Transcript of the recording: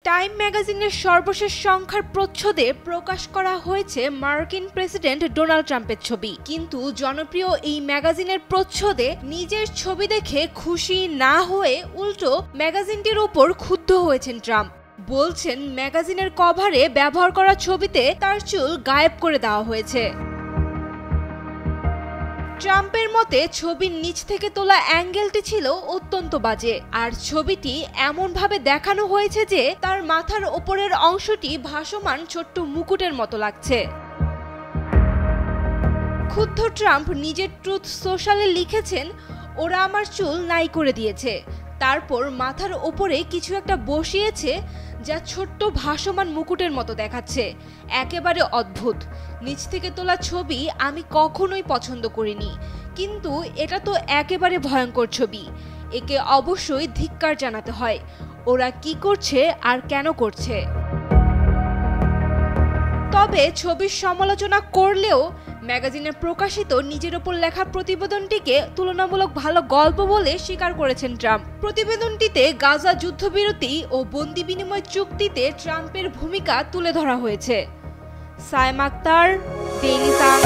Time ম্যাগাজিনের সর্বশেষ সংখ্যার প্রচ্ছদে প্রকাশ করা হয়েছে মার্কিন প্রেসিডেন্ট ডোনাল্ড ট্রাম্পের ছবি। কিন্তু জনপ্রিয় এই ম্যাগাজিনের প্রচ্ছদে নিজের ছবি দেখে খুশি না হয়ে উল্টো ম্যাগাজিনটির উপর ক্ষুব্ধ হয়েছেন ট্রাম্প। বলছেন ম্যাগাজিনের কভারে ব্যবহার করা ছবিতে তার চুল গায়েব করে দেওয়া হয়েছে। ট্রাম্পের মতে ছবির নিচ থেকে তোলা অ্যাঙ্গেলটি ছিল অত্যন্ত বাজে, আর ছবিটি এমনভাবে দেখানো হয়েছে যে তার মাথার ওপরের অংশটি ভাসমান ছোট্ট মুকুটের মতো লাগছে। ক্ষুব্ধ ট্রাম্প নিজের ট্রুথ সোশ্যালে লিখেছেন, ওরা আমার চুল নাই করে দিয়েছে, তারপর মাথার ওপরে কিছু একটা বসিয়েছে যা ছোট্ট ভাসমান মুকুটের মতো দেখাচ্ছে। একেবারে অদ্ভুত। নিচ থেকে তোলা ছবি আমি কখনোই পছন্দ করিনি, কিন্তু এটা তো একেবারে ভয়ঙ্কর ছবি। একে অবশ্যই ধিক্কার জানাতে হয়। ওরা কি করছে আর কেন করছে? তবে ছবির সমালোচনা করলেও ম্যাগাজিনে প্রকাশিত নিজের ওপর লেখা প্রতিবেদনটিকে তুলনামূলক ভালো গল্প বলে স্বীকার করেছেন ট্রাম্প। প্রতিবেদনটিতে গাজা যুদ্ধবিরতি ও বন্দি বিনিময় চুক্তিতে ট্রাম্পের ভূমিকা তুলে ধরা হয়েছে। Sayem Akter, Daily Sun.